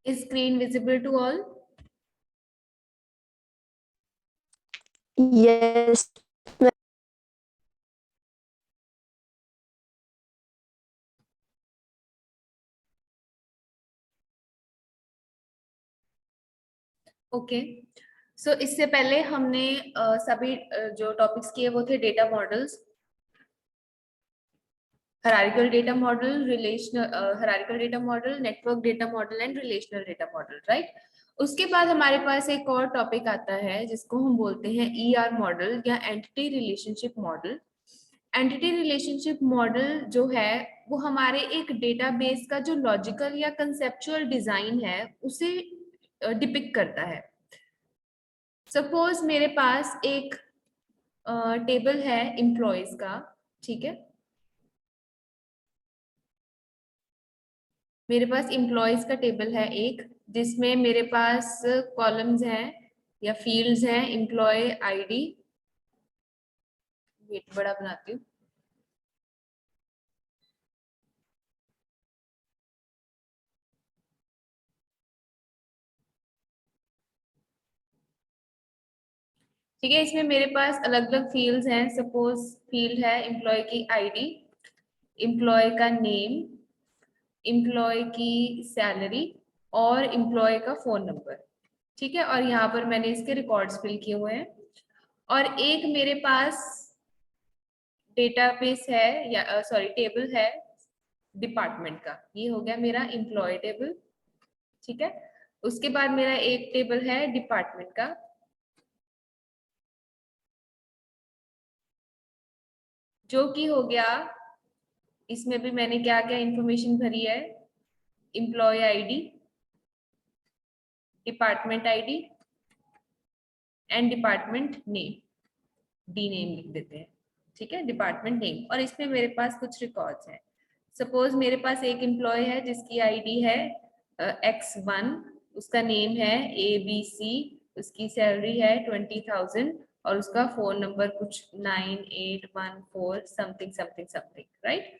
Is screen visible to all? Yes. Okay, so इससे पहले हमने सभी जो टॉपिक्स किए वो थे data models, hierarchical data model, hierarchical data model, network data model and relational data model, right? उसके बाद हमारे पास एक और टॉपिक आता है जिसको हम बोलते हैं ER मॉडल या entity relationship model. Entity relationship model जो है वो हमारे एक डेटाबेस का जो लॉजिकल या कंसेप्चुअल डिजाइन है उसे डिपिक्ट करता है। सपोज मेरे पास एक टेबल है एम्प्लॉयज का, ठीक है, मेरे पास एम्प्लॉयज का टेबल है एक, जिसमें मेरे पास कॉलम्स हैं या फील्ड्स हैं, एम्प्लॉय आईडी, वेट बड़ा बनाती हूँ, ठीक है। इसमें मेरे पास अलग अलग फील्ड्स हैं। सपोज फील्ड है एम्प्लॉय की आईडी, एम्प्लॉय का नेम, एम्प्लॉय की सैलरी और एम्प्लॉय का फोन नंबर, ठीक है। और यहाँ पर मैंने इसके रिकॉर्ड्स फिल किए हुए हैं। और एक मेरे पास डेटाबेस है या सॉरी टेबल है डिपार्टमेंट का, ये हो गया मेरा एम्प्लॉय टेबल, ठीक है। उसके बाद मेरा एक टेबल है डिपार्टमेंट का, जो कि हो गया, इसमें भी मैंने क्या क्या इंफॉर्मेशन भरी है, employee ID, department ID and department name, D name लिख देते हैं, ठीक है, डिपार्टमेंट नेम। और इसमें मेरे पास कुछ रिकॉर्ड्स हैं। सपोज मेरे पास एक एम्प्लॉय है जिसकी आईडी है X1, उसका नेम है ABC, उसकी सैलरी है 20,000 और उसका फोन नंबर कुछ 9814 समथिंग समथिंग समथिंग, राइट।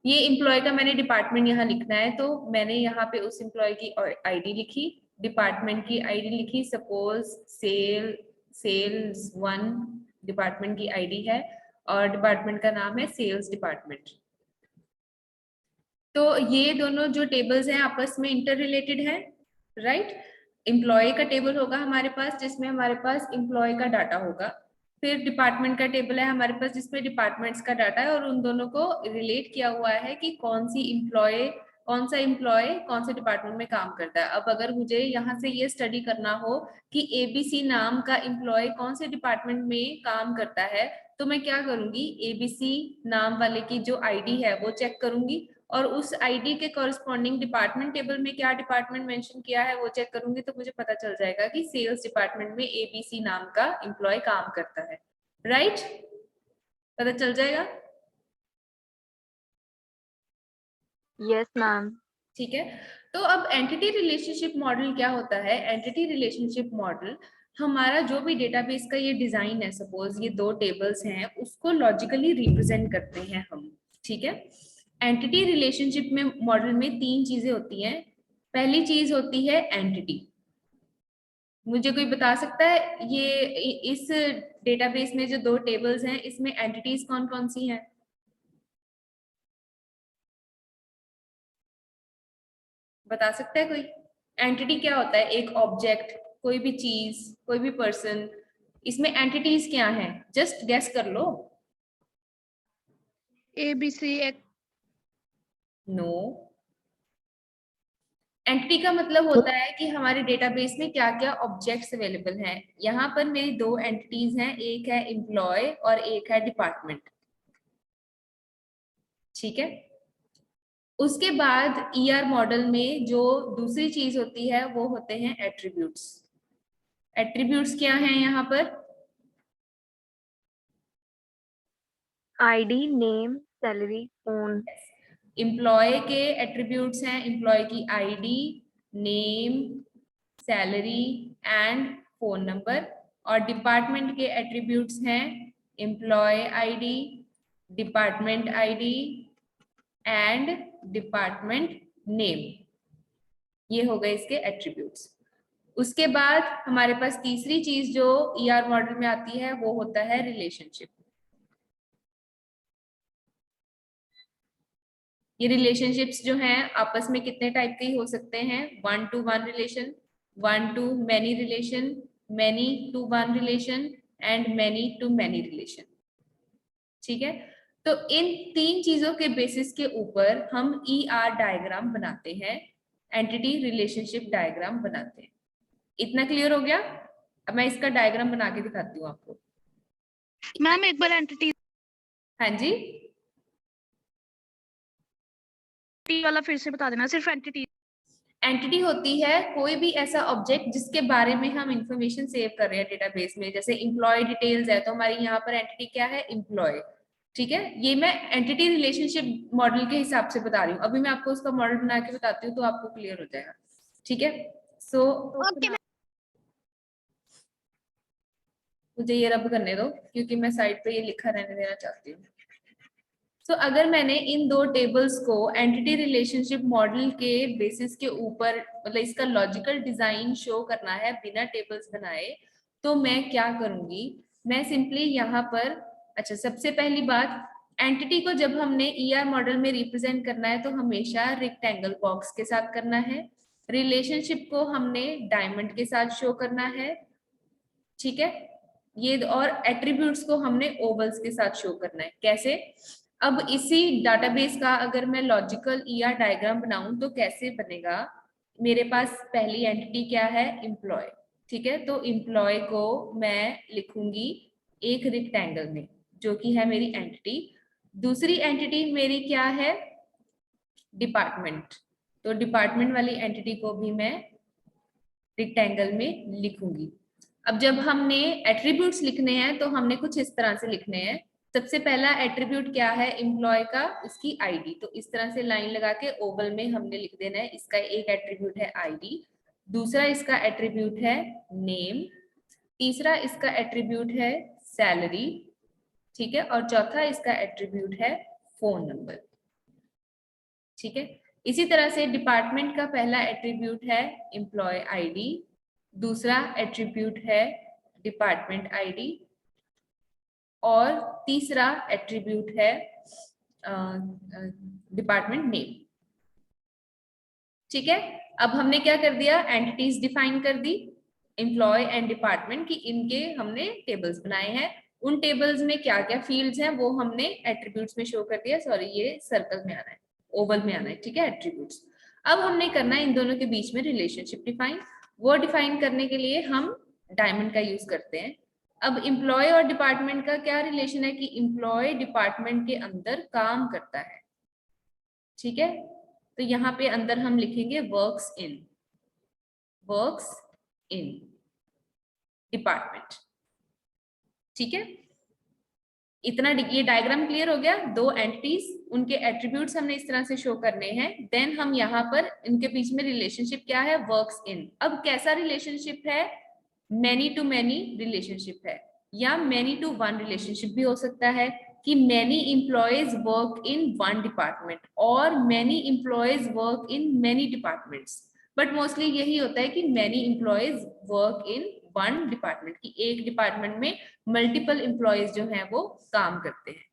ये एम्प्लॉय का मैंने डिपार्टमेंट यहाँ लिखना है, तो मैंने यहाँ पे उस एम्प्लॉय की आईडी लिखी, डिपार्टमेंट की आईडी लिखी। सपोज सेल्स 1 डिपार्टमेंट की आईडी है और डिपार्टमेंट का नाम है सेल्स डिपार्टमेंट। तो ये दोनों जो टेबल्स हैं आपस में इंटर रिलेटेड है, राइट। एम्प्लॉय का टेबल होगा हमारे पास जिसमें हमारे पास एम्प्लॉय का डाटा होगा, फिर डिपार्टमेंट का टेबल है हमारे पास जिसमें डिपार्टमेंट्स का डाटा है, और उन दोनों को रिलेट किया हुआ है कि कौन सा एम्प्लॉय कौन से डिपार्टमेंट में काम करता है। अब अगर मुझे यहाँ से ये स्टडी करना हो कि ABC नाम का एम्प्लॉय कौन से डिपार्टमेंट में काम करता है, तो मैं क्या करूंगी, ABC नाम वाले की जो आईडी है वो चेक करूंगी और उस आईडी के कॉरस्पॉन्डिंग डिपार्टमेंट टेबल में क्या डिपार्टमेंट मेंशन किया है वो चेक करूंगी, तो मुझे पता चल जाएगा कि सेल्स डिपार्टमेंट में ABC नाम का एम्प्लॉय काम करता है, राइट। पता चल जाएगा, यस मैम। ठीक है। तो अब एंटिटी रिलेशनशिप मॉडल क्या होता है? एंटिटी रिलेशनशिप मॉडल हमारा जो भी डेटाबेस का ये डिजाइन है, सपोज ये दो टेबल्स हैं, उसको लॉजिकली रिप्रेजेंट करते हैं हम, ठीक है। एंटिटी रिलेशनशिप में मॉडल में तीन चीजें होती हैं। पहली चीज होती है एंटिटी। मुझे कोई बता सकता है ये इस डेटाबेस में जो दो टेबल्स हैं इसमें एंटिटीज कौन कौन सी हैं? बता सकता है कोई? एंटिटी क्या होता है? एक ऑब्जेक्ट, कोई भी चीज, कोई भी पर्सन, इसमें एंटिटीज क्या हैं? जस्ट गेस कर लो। ABC एक नो, एंटिटी का मतलब होता है कि हमारे डेटाबेस में क्या क्या ऑब्जेक्ट्स अवेलेबल हैं। यहाँ पर मेरी दो एंटिटीज हैं, एक है एम्प्लॉय और एक है डिपार्टमेंट, ठीक है। उसके बाद ईआर मॉडल में जो दूसरी चीज होती है वो होते हैं एट्रीब्यूट्स। एट्रीब्यूट्स क्या हैं यहाँ पर? ID name salary phone. Employee के एट्रीब्यूट्स हैं एम्प्लॉय की ID, name, salary and phone number. और डिपार्टमेंट के एट्रीब्यूट्स हैं employee ID, department ID and department name. ये हो गए इसके एट्रीब्यूट्स। उसके बाद हमारे पास तीसरी चीज जो ईआर मॉडल में आती है वो होता है रिलेशनशिप। ये रिलेशनशिप्स जो हैं आपस में कितने टाइप के हो सकते हैं, 1 to 1 relation, 1 to many relation, many to 1 relation and many to many relation. ठीक है, तो इन तीन चीजों के बेसिस के ऊपर हम ईआर डायग्राम बनाते हैं, एंटिटी रिलेशनशिप डायग्राम बनाते हैं। इतना क्लियर हो गया? अब मैं इसका डायग्राम बना के दिखाती हूँ आपको। मैम एक बार एंटिटी हाँ जी, वाला फिर से बता देना, सिर्फ एंटिटी। एंटिटी होती है कोई भी ऐसा ऑब्जेक्ट जिसके बारे में हम इंफॉर्मेशन सेव कर रहे हैं डेटाबेस में। जैसे एम्प्लॉय डिटेल्स है तो हमारी यहाँ पर एंटिटी क्या है, एम्प्लॉय। ठीक है, ये मैं एंटिटी रिलेशनशिप मॉडल के हिसाब से बता रही हूँ। अभी मैं आपको उसका मॉडल बना के बताती हूँ तो आपको क्लियर हो जाएगा। ठीक है, सो मुझे ये रब करने दो क्योंकि मैं साइड पे ये लिखा रहने देना चाहती हूँ। तो अगर मैंने इन दो टेबल्स को एंटिटी रिलेशनशिप मॉडल के बेसिस के ऊपर, मतलब इसका लॉजिकल डिजाइन शो करना है बिना टेबल्स बनाए, तो मैं क्या करूंगी, मैं सिंपली यहाँ पर, अच्छा सबसे पहली बात, एंटिटी को जब हमने ईआर मॉडल में रिप्रेजेंट करना है तो हमेशा रेक्टेंगल बॉक्स के साथ करना है। रिलेशनशिप को हमने डायमंड के साथ शो करना है। ठीक है, ये और एट्रीब्यूट्स को हमने ओवल्स के साथ शो करना है। कैसे? अब इसी डाटाबेस का अगर मैं लॉजिकल ईआर डायग्राम बनाऊं तो कैसे बनेगा, मेरे पास पहली एंटिटी क्या है, एम्प्लॉय। ठीक है, तो एम्प्लॉय को मैं लिखूंगी एक रेक्टेंगल में जो कि है मेरी एंटिटी। दूसरी एंटिटी मेरी क्या है, डिपार्टमेंट। तो डिपार्टमेंट वाली एंटिटी को भी मैं रेक्टेंगल में लिखूंगी। अब जब हमने एट्रीब्यूट्स लिखने हैं तो हमने कुछ इस तरह से लिखने हैं। सबसे पहला एट्रीब्यूट क्या है एम्प्लॉय का, उसकी आईडी। तो इस तरह से लाइन लगा के ओवल में हमने लिख देना है, इसका एक एट्रीब्यूट है आईडी, दूसरा इसका एट्रीब्यूट है नेम, तीसरा इसका एट्रीब्यूट है सैलरी, ठीक है, और चौथा इसका एट्रीब्यूट है फोन नंबर। ठीक है, इसी तरह से डिपार्टमेंट का पहला एट्रीब्यूट है एम्प्लॉय आईडी, दूसरा एट्रीब्यूट है डिपार्टमेंट आईडी, और तीसरा एट्रीब्यूट है डिपार्टमेंट नेम। ठीक है, अब हमने क्या कर दिया, एंटिटीज डिफाइन कर दी, एम्प्लॉय एंड डिपार्टमेंट की, इनके हमने टेबल्स बनाए हैं। उन टेबल्स में क्या क्या फील्ड्स हैं वो हमने एट्रीब्यूट्स में शो कर दिया। सॉरी, ये सर्कल में आना है, ओवल में आना है। ठीक है, एट्रीब्यूट्स। अब हमने करना है इन दोनों के बीच में रिलेशनशिप डिफाइन। वो डिफाइन करने के लिए हम डायमंड का यूज करते हैं। अब एम्प्लॉय और डिपार्टमेंट का क्या रिलेशन है कि एम्प्लॉय डिपार्टमेंट के अंदर काम करता है। ठीक है, तो यहाँ पे अंदर हम लिखेंगे works in, works in department. ठीक है, इतना ये डायग्राम क्लियर हो गया। दो एंटिटीज, उनके एट्रीब्यूट्स हमने इस तरह से शो करने हैं। देन हम यहाँ पर इनके बीच में रिलेशनशिप क्या है, वर्क्स इन। अब कैसा रिलेशनशिप है, मैनी टू मैनी रिलेशनशिप है, या मैनी टू वन रिलेशनशिप भी हो सकता है कि many employees work in one department और many employees work in many departments. But mostly यही होता है कि many employees work in one department, की एक डिपार्टमेंट में मल्टीपल एम्प्लॉयज जो हैं वो काम करते हैं।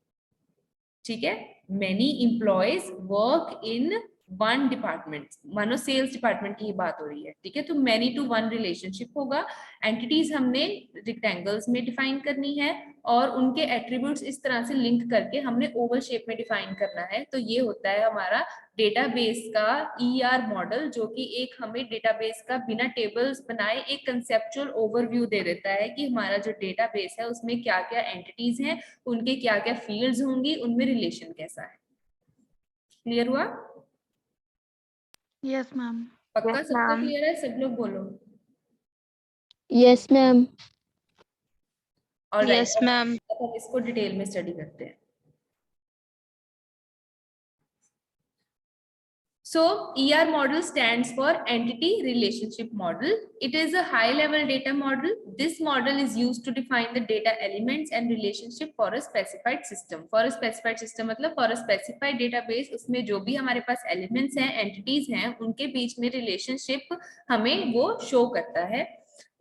ठीक है, many employees work in one department, मानो सेल्स डिपार्टमेंट की ही बात हो रही है। ठीक है, तो मैनी टू वन रिलेशनशिप होगा। एंटिटीज हमने रेक्टेंगल्स में डिफाइन करनी है और उनके एट्रीब्यूट्स इस तरह से लिंक करके हमने ओवल शेप में डिफाइन करना है। तो ये होता है हमारा डेटाबेस का ईआर मॉडल, जो कि एक हमें डेटाबेस का बिना टेबल्स बनाए एक कंसेप्चुअल ओवरव्यू दे देता है कि हमारा जो डेटाबेस है उसमें क्या क्या एंटिटीज हैं, उनके क्या क्या फील्ड्स होंगी, उनमें रिलेशन कैसा है। क्लियर हुआ? Yes ma'am. पक्का Yes, सबको ma'am. क्लियर है? सब लोग बोलो। Yes ma'am. और यस मैम। अब हम इसको डिटेल में स्टडी करते हैं। So ER model stands for Entity Relationship Model. It is a high level data model. This model is used to define the data elements and relationship for a specified system. For a specified system मतलब for a specified database, उसमें जो भी हमारे पास elements हैं, entities हैं, उनके बीच में relationship हमें वो show करता है.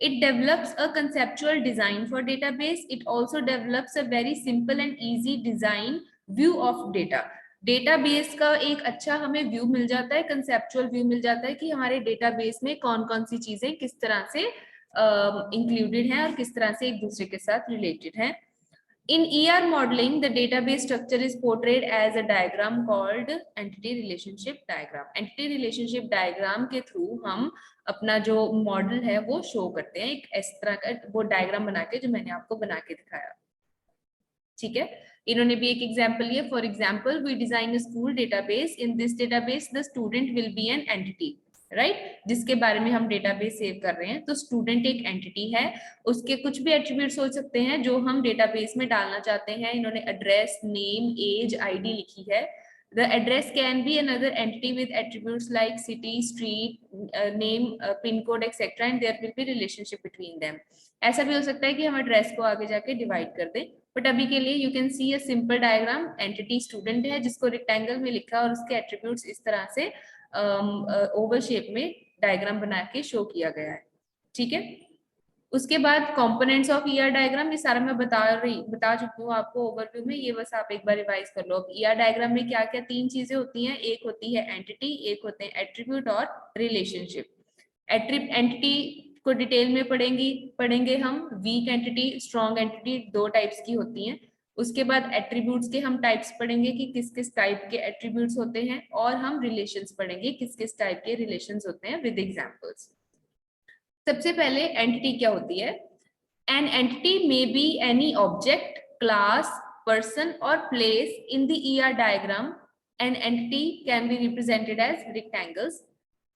It develops a conceptual design for database. It also develops a very simple and easy design view of data. Database का एक अच्छा हमें व्यू मिल जाता है, कंसेप्चुअल व्यू मिल जाता है कि हमारे डेटाबेस में कौन कौन सी चीजें किस तरह से इंक्लूडेड हैं और किस तरह से एक दूसरे के साथ रिलेटेड हैं. In ER modeling, the database structure is portrayed as a diagram called entity relationship diagram. Entity relationship diagram के थ्रू हम अपना जो मॉडल है वो शो करते हैं, एक इस तरह का वो डायग्राम बना के, जो मैंने आपको बना के दिखाया. ठीक है, इन्होंने भी एक एग्जांपल लिया. For example, we design a school database. In this database the student will be an entity, right, जिसके बारे में हम डेटाबेस सेव कर रहे हैं. तो स्टूडेंट एक एंटिटी है, उसके कुछ भी एट्रीब्यूट्स हो सकते हैं जो हम डेटाबेस में डालना चाहते हैं. इन्होंने एड्रेस, नेम, एज, आईडी लिखी है. The address can be another entity with attributes like city, street, name, pin code, etc. and there will be relationship between them. ऐसा भी हो सकता है कि हम एड्रेस को आगे जाके डिवाइड कर दें, बट अभी के लिए you can see a simple diagram. Entity student है जिसको रेक्टेंगल में लिखा और उसके एट्रीब्यूट्स इस तरह से ओवल शेप में डायग्राम बना के शो किया गया है. ठीक है, उसके बाद कंपोनेंट्स ऑफ ईआर डायग्राम, ये सारा मैं बता चुकी हूँ आपको ओवरव्यू में. ये बस आप एक बार रिवाइज कर लो. अब ईआर डायग्राम में क्या क्या तीन चीजें होती हैं. एक होती है एंटिटी, एक होते हैं एट्रीब्यूट और रिलेशनशिप. एंटिटी को डिटेल में पढ़ेंगे हम. वीक एंटिटी, स्ट्रॉन्ग एंटिटी, दो टाइप्स की होती हैं. उसके बाद एट्रीब्यूट्स के हम टाइप्स पढ़ेंगे कि किस किस टाइप के एट्रीब्यूट्स होते हैं, और हम रिलेशंस पढ़ेंगे किस किस टाइप के रिलेशंस होते हैं विद एग्जांपल्स. सबसे पहले एंटिटी क्या होती है. An entity may be any object, class, person और place in the ER diagram. An entity can be represented as rectangles.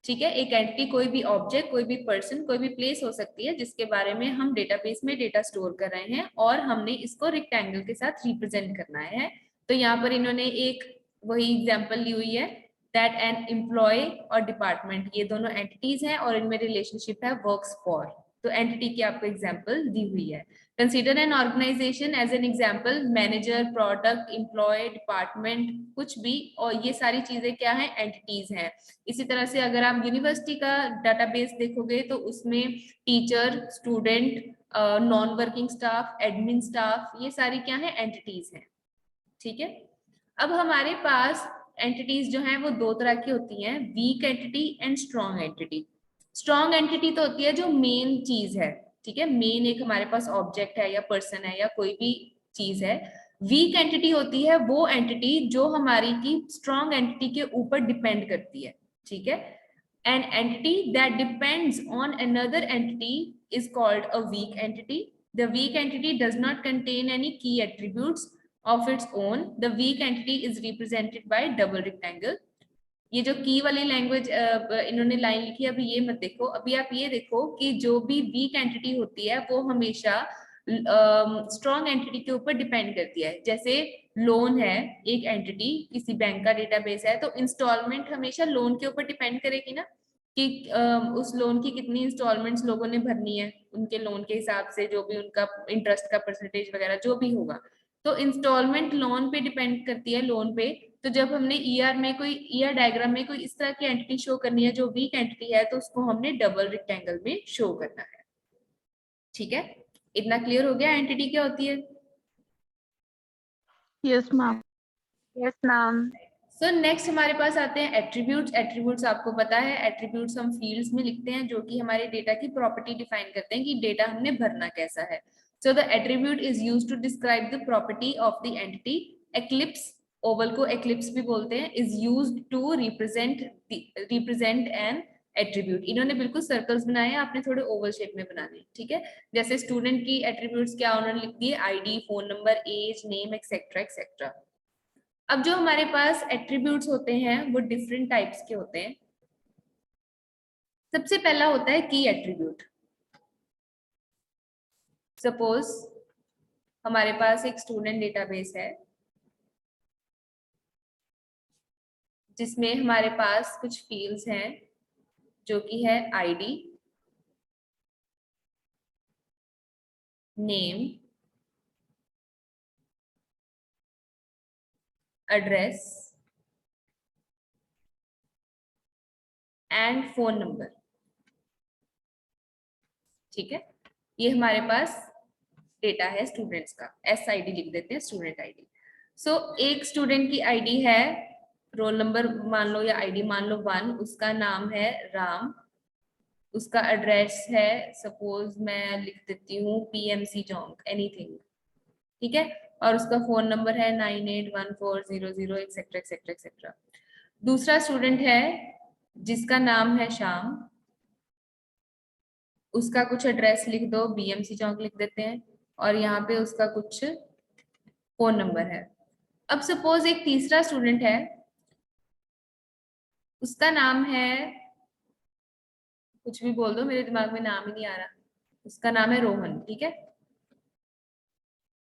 ठीक है, एक एंटिटी कोई भी ऑब्जेक्ट, कोई भी पर्सन, कोई भी प्लेस हो सकती है जिसके बारे में हम डेटाबेस में डेटा स्टोर कर रहे हैं और हमने इसको रेक्टेंगल के साथ रिप्रेजेंट करना है. तो यहाँ पर इन्होंने एक वही एग्जांपल ली हुई है, दैट एन एम्प्लॉय और डिपार्टमेंट, ये दोनों एंटिटीज हैं और इनमें रिलेशनशिप है वर्क्स फॉर. तो एंटिटी की आपको एग्जांपल दी हुई है. Consider an organisation as an example. Manager, product, employee, department, कुछ भी, और ये सारी चीजें क्या है, एंटिटीज हैं. इसी तरह से अगर आप यूनिवर्सिटी का डाटाबेस देखोगे तो उसमें teacher, student, non working staff, admin staff, ये सारी क्या है, एंटिटीज हैं. ठीक है, अब हमारे पास एंटिटीज जो हैं वो दो तरह की होती हैं, weak entity and strong entity. Strong entity तो होती है जो मेन चीज है. ठीक है, मेन एक हमारे पास ऑब्जेक्ट है या पर्सन है या कोई भी चीज है. वीक एंटिटी होती है वो एंटिटी जो हमारी की स्ट्रॉन्ग एंटिटी के ऊपर डिपेंड करती है. ठीक है, an entity that depends on another entity is called a weak entity. The weak entity does not contain any key attributes of its own. The weak entity is represented by double rectangle. ये जो की वाली language इन्होंने line लिखी है, अभी ये मत देखो. अभी आप ये देखो कि जो भी वीक एंटिटी होती है वो हमेशा स्ट्रॉन्ग एंटिटी के ऊपर डिपेंड करती है. जैसे लोन है एक एंटिटी, किसी बैंक का डेटाबेस है, तो इंस्टॉलमेंट हमेशा लोन के ऊपर डिपेंड करेगी ना, कि उस लोन की कितनी इंस्टॉलमेंट्स लोगों ने भरनी है, उनके लोन के हिसाब से जो भी उनका इंटरेस्ट का परसेंटेज वगैरह जो भी होगा. तो इंस्टॉलमेंट लोन पे डिपेंड करती है, लोन पे. तो जब हमने ईआर में कोई ईआर डायग्राम में कोई इस तरह की एंटिटी शो करनी है जो वीक एंटिटी है, तो उसको हमने डबल रेक्टेंगल में शो करना है. ठीक है, इतना क्लियर हो गया एंटिटी क्या होती है. Yes ma'am. Yes, ma'am. So next हमारे पास आते हैं एट्रीब्यूट्स. एट्रीब्यूट्स आपको पता है, एट्रीब्यूट्स हम फील्ड्स में लिखते हैं जो कि हमारे डेटा की प्रॉपर्टी डिफाइन करते हैं कि डेटा हमने भरना कैसा है. So the attribute is used to describe the property of the entity. Eclipse, oval को एक्लिप्स भी बोलते हैं, is used to represent an attribute. इन्होंने बिल्कुल सर्कल्स बनाए हैं, आपने थोड़े ओवल शेप में बनाने. ठीक है, जैसे स्टूडेंट की एट्रीब्यूट्स क्या उन्होंने लिख दिए, ID, phone number, age, name, etcetera etcetera. अब जो हमारे पास एट्रीब्यूट्स होते हैं वो डिफरेंट टाइप्स के होते हैं. सबसे पहला होता है की एट्रीब्यूट. सपोज हमारे पास एक स्टूडेंट डेटाबेस है, जिसमें हमारे पास कुछ फील्ड्स हैं जो कि है ID, name, address and phone number. ठीक है, ये हमारे पास डेटा है स्टूडेंट्स का। SID लिख देते हैं, स्टूडेंट आईडी। सो एक स्टूडेंट की आईडी है, रोल नंबर मान लो या आईडी मान लो 1, उसका नाम है राम, उसका एड्रेस है, सपोज मैं लिख देती हूँ PMC चौक, एनीथिंग, ठीक है, और उसका फोन नंबर है 981400 एक्सेट्रा एक्सेट्रा एक्सेट्रा। दूसरा स्टूडेंट है जिसका नाम है श्याम, उसका कुछ एड्रेस लिख दो, BMC चौक लिख देते हैं, और यहाँ पे उसका कुछ फोन नंबर है। अब सपोज एक तीसरा स्टूडेंट है, उसका नाम है, कुछ भी बोल दो, मेरे दिमाग में नाम ही नहीं आ रहा, उसका नाम है रोहन, ठीक है,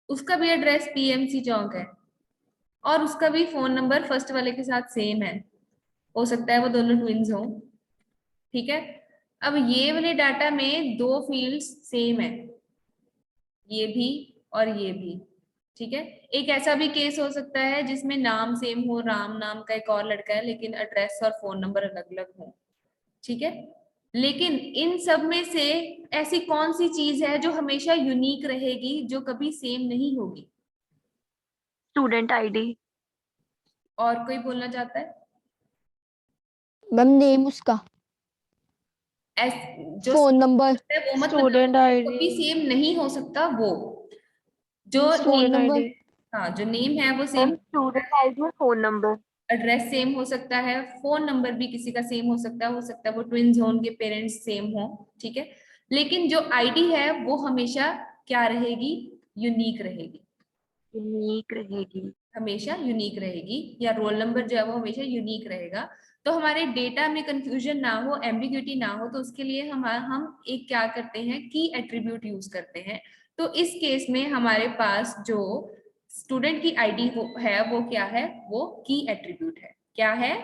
उसका भी एड्रेस PMC चौक है, और उसका भी फोन नंबर फर्स्ट वाले के साथ सेम है, हो सकता है वो दोनों ट्विंस हो, ठीक है। अब ये वाले डाटा में दो फील्ड्स सेम है, ये भी और ये भी, ठीक है। एक ऐसा भी केस हो सकता है जिसमें नाम सेम हो, राम नाम का एक और लड़का है, लेकिन एड्रेस और फोन नंबर अलग अलग हो, ठीक है। लेकिन इन सब में से ऐसी कौन सी चीज है जो हमेशा यूनिक रहेगी, जो कभी सेम नहीं होगी? Student ID. और कोई बोलना चाहता है? मैम नेम उसका, जो फोन नंबर, है वो मत बताओ, स्टूडेंट आईडी। कभी सेम नहीं हो सकता वो, जो फोन नेम, नंबर, हाँ जो नेम है वो सेम, मैम स्टूडेंट आईडी और फोन नंबर। एड्रेस सेम हो सकता है, फोन नंबर भी किसी का सेम हो सकता है वो ट्विंस हो, उनके पेरेंट्स सेम हो, ठीक है। लेकिन जो आईडी है वो हमेशा क्या रहेगी? यूनिक रहेगी, यूनिक रहेगी। हमेशा यूनिक रहेगी, या रोल नंबर जो है वो हमेशा यूनिक रहेगा। तो हमारे डेटा में कंफ्यूजन ना हो, एम्बिग्यूटी ना हो, तो उसके लिए हम एक क्या करते हैं, की एट्रीब्यूट यूज करते हैं। तो इस केस में हमारे पास जो स्टूडेंट की आईडी है वो क्या है? वो की एट्रीब्यूट है। क्या है?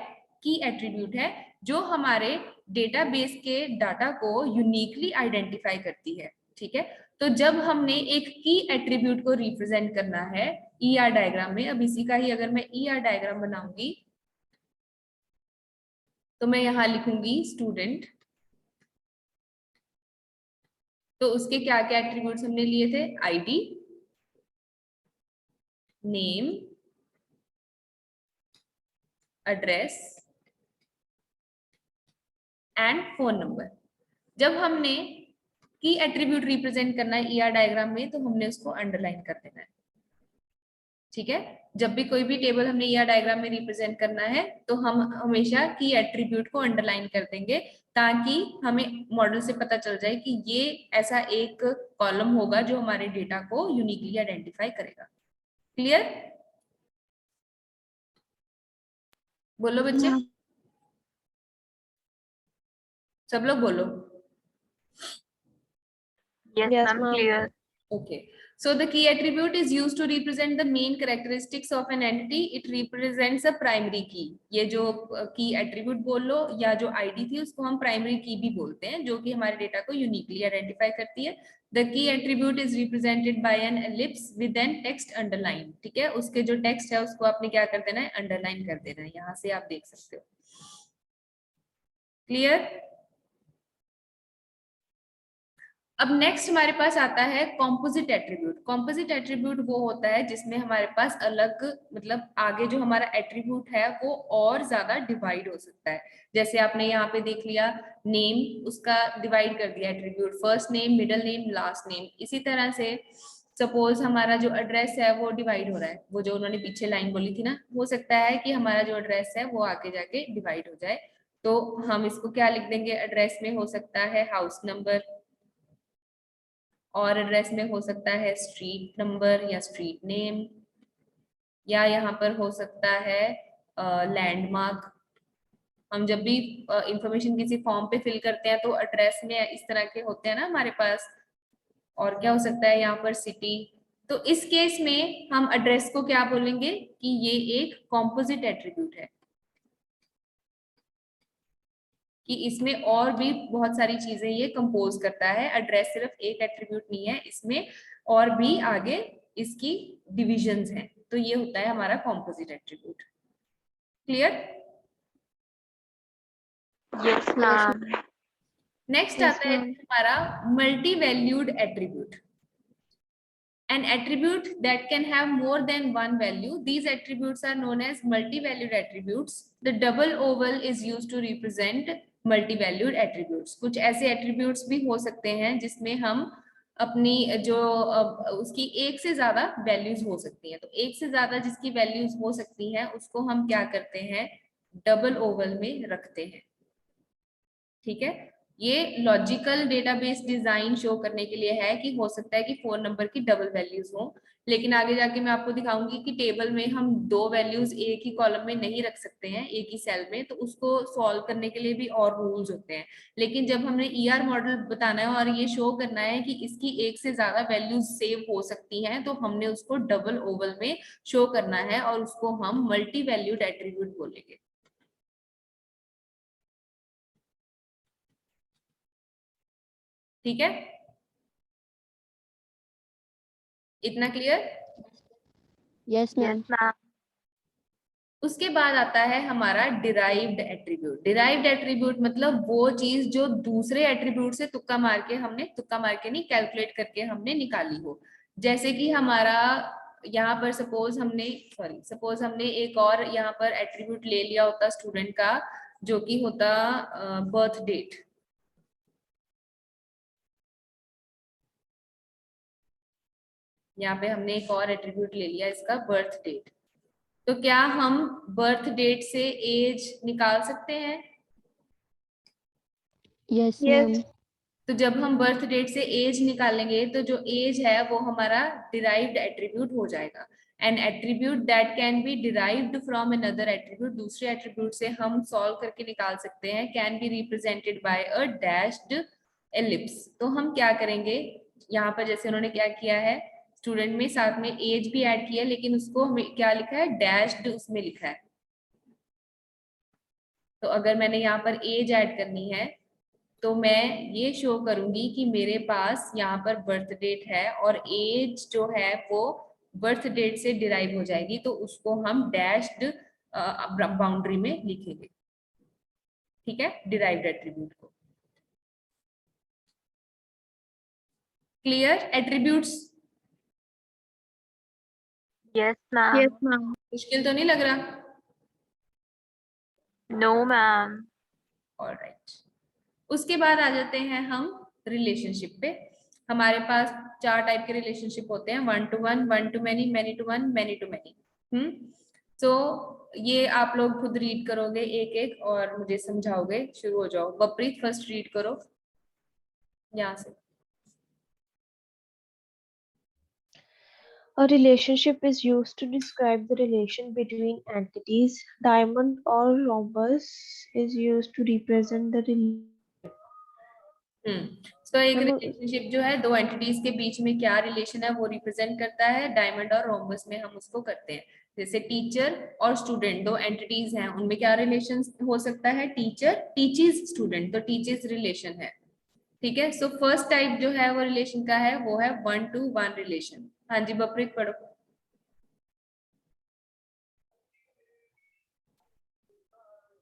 की एट्रीब्यूट है, जो हमारे डेटाबेस के डाटा को यूनिकली आइडेंटिफाई करती है, ठीक है। तो जब हमने एक की एट्रीब्यूट को रिप्रेजेंट करना है ER डायग्राम में, अब इसी का ही अगर मैं ER डायग्राम बनाऊंगी तो मैं यहां लिखूंगी स्टूडेंट, तो उसके क्या क्या एट्रीब्यूट्स हमने लिए थे? ID, name, address and phone number. जब हमने की एट्रीब्यूट रिप्रेजेंट करना है ER डायग्राम में, तो हमने उसको अंडरलाइन कर देना है, ठीक है। जब भी कोई भी टेबल हमने ER डायग्राम में रिप्रेजेंट करना है तो हम हमेशा की एट्रीब्यूट को अंडरलाइन कर देंगे, ताकि हमें मॉडल से पता चल जाए कि ये ऐसा एक कॉलम होगा जो हमारे डेटा को यूनिकली आइडेंटिफाई करेगा। क्लियर? बोलो बच्चे, सब लोग बोलो। Yes Yes, ma'am, ma'am. Clear. Okay, so the key attribute is used to represent the main characteristics of an entity. It represents a primary key. ये जो key attribute बोल लो या जो ID थी उसको हम primary key भी बोलते हैं, जो कि हमारे डेटा को uniquely identify करती है। The key attribute is represented by an ellipse with an text underline. ठीक है, उसके जो text है उसको आपने क्या कर देना है? Underline कर देना है, यहाँ से आप देख सकते हो। Clear? अब नेक्स्ट हमारे पास आता है कॉम्पोजिट एट्रीब्यूट। कॉम्पोजिट एट्रीब्यूट वो होता है जिसमें हमारे पास अलग, मतलब आगे जो हमारा एट्रीब्यूट है वो और ज्यादा डिवाइड हो सकता है। जैसे आपने यहाँ पे देख लिया नेम, उसका डिवाइड कर दिया attribute, first name, middle name, last name. इसी तरह से सपोज हमारा जो एड्रेस है वो डिवाइड हो रहा है, वो जो उन्होंने पीछे लाइन बोली थी ना, हो सकता है कि हमारा जो एड्रेस है वो आगे जाके डिवाइड हो जाए, तो हम इसको क्या लिख देंगे? एड्रेस में हो सकता है हाउस नंबर, और एड्रेस में हो सकता है स्ट्रीट नंबर या स्ट्रीट नेम, या यहाँ पर हो सकता है लैंडमार्क। हम जब भी इंफॉर्मेशन किसी फॉर्म पे फिल करते हैं तो एड्रेस में इस तरह के होते हैं ना हमारे पास। और क्या हो सकता है यहाँ पर? सिटी। तो इस केस में हम एड्रेस को क्या बोलेंगे कि ये एक कॉम्पोजिट एट्रीब्यूट है। कि इसमें और भी बहुत सारी चीजें ये कंपोज करता है, एड्रेस सिर्फ एक एट्रीब्यूट नहीं है, इसमें और भी आगे इसकी डिविजन्स हैं। तो ये होता है हमारा composite attribute. Clear? Yes, ma'am. Next Yes, आता है ma'am. हमारा multi valued attribute. An attribute that can have more than one value. These attributes are known as multi-valued attributes. The double oval is used to represent multi-valued attributes. कुछ ऐसे attributes भी हो सकते हैं जिसमें हम अपनी जो उसकी एक से ज्यादा values हो सकती हैं। तो एक से ज्यादा जिसकी values हो सकती हैं उसको हम क्या करते हैं, double oval में रखते हैं। ठीक है, ये लॉजिकल डेटाबेस डिजाइन शो करने के लिए है कि हो सकता है कि 4 नंबर की डबल वैल्यूज हो, लेकिन आगे जाके मैं आपको दिखाऊंगी कि टेबल में हम 2 वैल्यूज एक ही कॉलम में नहीं रख सकते हैं एक ही सेल में, तो उसको सॉल्व करने के लिए भी और रूल्स होते हैं। लेकिन जब हमने ईआर मॉडल बताना है और ये शो करना है कि इसकी एक से ज्यादा वैल्यूज सेव हो सकती हैं, तो हमने उसको डबल ओवल में शो करना है और उसको हम मल्टी वैल्यूड एट्रीब्यूट बोलेंगे। ठीक है, इतना clear? Yes ma'am. Yes, ma'am. उसके बाद आता है हमारा डिराइव्ड एट्रीब्यूट। डिराइव्ड एट्रीब्यूट मतलब वो चीज जो दूसरे एट्रीब्यूट से तुक्का मार के नहीं, कैलकुलेट करके हमने निकाली हो। जैसे कि हमारा यहाँ पर सपोज हमने एक और यहाँ पर एट्रीब्यूट ले लिया होता स्टूडेंट का, जो कि होता बर्थ डेट। यहाँ पे हमने एक और एट्रीब्यूट ले लिया इसका बर्थ डेट। तो क्या हम बर्थ डेट से एज निकाल सकते हैं? Yes ma'am. तो जब हम बर्थ डेट से एज निकालेंगे तो जो एज है वो हमारा डिराइव्ड एट्रीब्यूट हो जाएगा। N attribute that can be derived from another attribute, दूसरे एट्रीब्यूट से हम सॉल्व करके निकाल सकते हैं, can be represented by a dashed ellipse. तो हम क्या करेंगे, यहाँ पर जैसे उन्होंने क्या किया है, स्टूडेंट में साथ में एज भी ऐड किया, लेकिन उसको हमें क्या लिखा है, डैश्ड उसमें लिखा है। तो अगर मैंने यहाँ पर एज ऐड करनी है तो मैं ये शो करूंगी कि मेरे पास यहाँ पर बर्थ डेट है और एज जो है वो बर्थ डेट से डिराइव हो जाएगी, तो उसको हम डैश्ड बाउंड्री में लिखेंगे। ठीक है, डिराइव्ड एट्रीब्यूट को। Clear? Attributes Yes, ma'am. Yes, ma'am. मुश्किल तो नहीं लग रहा? No, ma'am. ऑलराइट, उसके बाद आ जाते हैं हम रिलेशनशिप पे। हमारे पास 4 टाइप के रिलेशनशिप होते हैं, 1 to 1, 1 to many, many to 1, many to many। तो ये आप लोग खुद रीड करोगे एक एक और मुझे समझाओगे। शुरू हो जाओ, बप्रीत फर्स्ट रीड करो यहाँ से। A relationship is used to describe the relation between entities. Diamond or rhombus is used to represent the तो एक रिलेशनशिप जो है दो एंटिटीज के बीच में क्या रिलेशन है वो रिप्रेजेंट करता है। डायमंड और रोम्बस में हम उसको करते हैं। जैसे टीचर और स्टूडेंट दो एंटिटीज हैं, उनमें क्या रिलेशन हो सकता है, टीचर टीचेस स्टूडेंट, तो टीचेस रिलेशन है। ठीक है, सो फर्स्ट टाइप जो है वो रिलेशन का है वो है 1 to 1 रिलेशन। हाँ जी बप्रीत पढ़ो।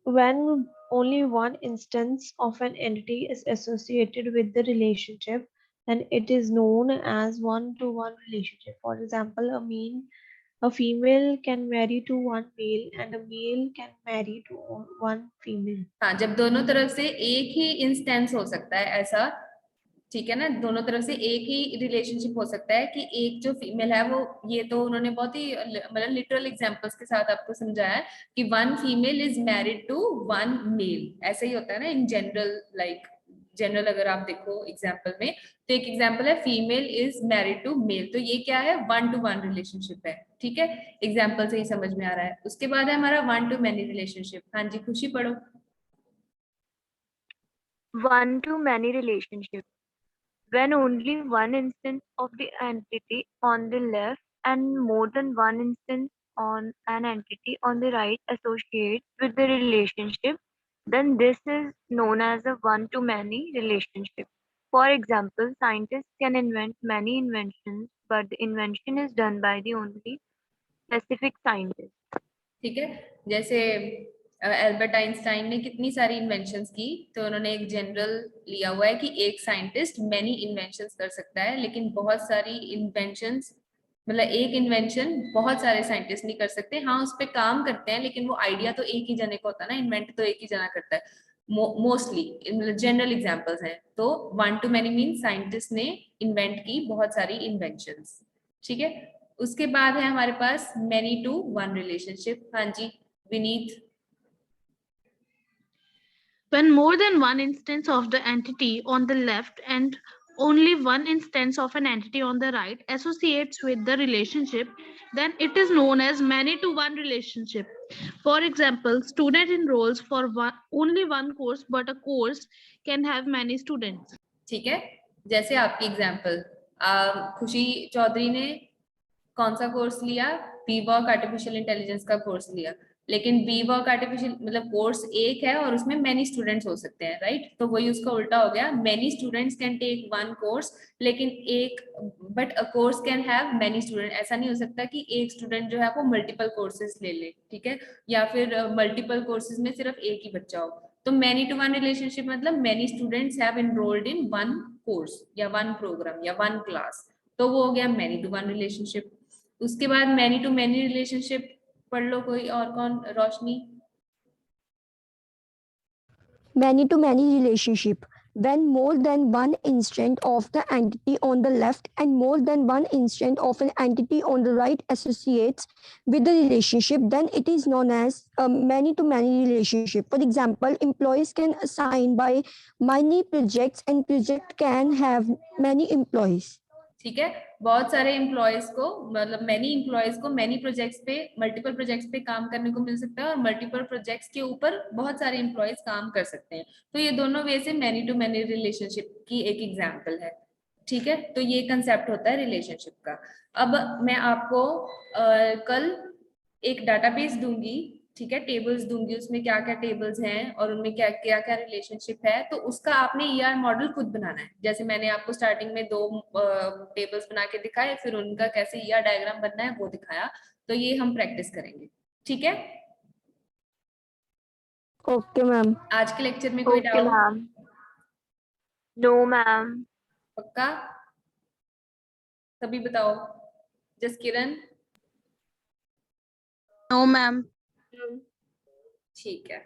when only one instance of an entity is associated with the relationship, then it is known as one-to-one relationship. For example, a female can marry to one male and a male can marry to one female. हाँ, जब दोनों तरफ से एक ही instance हो सकता है ऐसा, ठीक है ना, दोनों तरफ से एक ही रिलेशनशिप हो सकता है कि एक जो फीमेल है वो, ये तो उन्होंने बहुत ही मतलब लिटरल एग्जांपल्स के साथ आपको समझाया कि 1 female is married to 1 male, ऐसा ही होता है ना इन जनरल, लाइक जनरल अगर आप देखो एग्जाम्पल में, तो एक एग्जाम्पल है female is married to male, तो ये क्या है 1 to 1 रिलेशनशिप है। ठीक है, एग्जाम्पल से ही समझ में आ रहा है। उसके बाद है हमारा 1 to many रिलेशनशिप। हाँ जी खुशी पढ़ो। 1 to many relationship. When only one instance of the entity on the left and more than one instance on an entity on the right associates with the relationship, then this is known as a one-to-many relationship. For example, scientists can invent many inventions, but the invention is done by the only specific scientist. ठीक है, जैसे Albert Einstein ने कितनी सारी inventions की, तो उन्होंने एक जनरल लिया हुआ है कि एक साइंटिस्ट मेनी इन्वेंशंस कर सकता है, लेकिन बहुत सारी इन्वेंशंस, मतलब एक इन्वेंशन बहुत सारे साइंटिस्ट नहीं कर सकते। हाँ, उस पर काम करते हैं, लेकिन वो आइडिया तो एक ही जने का होता है ना, इन्वेंट तो एक ही जना करता है मोस्टली, जनरल एग्जांपल्स हैं। तो one two many mean scientist ने इन्वेंट की बहुत सारी इन्वेंशंस। ठीक है, उसके बाद है हमारे पास मैनी टू वन रिलेशनशिप। हाँ जी Vineet. When more than one instance of the entity on the left and only one instance of an entity on the right associates with the relationship, then it is known as many to one relationship. For example, student enrolls for only one course, but a course can have many students. ठीक है, जैसे आपकी example, खुशी चौधरी ने कौन सा course लिया? बीवॉक artificial intelligence का कोर्स लिया, लेकिन बीवॉक आर्टिफिशियल मतलब कोर्स एक है और उसमें मेनी स्टूडेंट्स हो सकते हैं, राइट? तो वही उसका उल्टा हो गया, many students can take one course, लेकिन एक but a course can have many student. ऐसा नहीं हो सकता कि एक स्टूडेंट जो है वो मल्टीपल कोर्सेज ले ले, ठीक है, या फिर मल्टीपल कोर्सेज में सिर्फ एक ही बच्चा हो। तो मैनी टू वन रिलेशनशिप मतलब many students have enrolled in one course या वन प्रोग्राम या वन क्लास, तो वो हो गया मैनी टू वन रिलेशनशिप। उसके बाद मैनी टू मैनी रिलेशनशिप पढ़ लो कोई और, कौन? रोशनी। Many to many relationship. When more than one instant of the entity on the left and more than one instant of an entity on the right associates with the relationship, then it is known as a many to many relationship. For example, employees can assign by many projects and project can have many employees. ठीक है, बहुत सारे employees को, मतलब many employees को many projects पे, multiple projects पे काम करने को मिल सकता है, और मल्टीपल प्रोजेक्ट्स के ऊपर बहुत सारे एम्प्लॉयज काम कर सकते हैं। तो ये दोनों वे से मैनी टू मैनी रिलेशनशिप की एक एग्जांपल है। ठीक है, तो ये कंसेप्ट होता है रिलेशनशिप का। अब मैं आपको कल एक डाटाबेस दूंगी, ठीक है, टेबल्स दूंगी, उसमें क्या क्या टेबल्स हैं और उनमें क्या क्या क्या रिलेशनशिप है, तो उसका आपने ईआर मॉडल खुद बनाना है। जैसे मैंने आपको स्टार्टिंग में दो टेबल्स बना के दिखाए, फिर उनका कैसे ईआर डायग्राम बनना है वो दिखाया, तो ये हम प्रैक्टिस करेंगे। ठीक है, ओके मैम। आज के लेक्चर में कोई Okay, doubt? ma'am. No, ma'am. पक्का? सभी बताओ। जसकिरण? No, ma'am. ठीक है।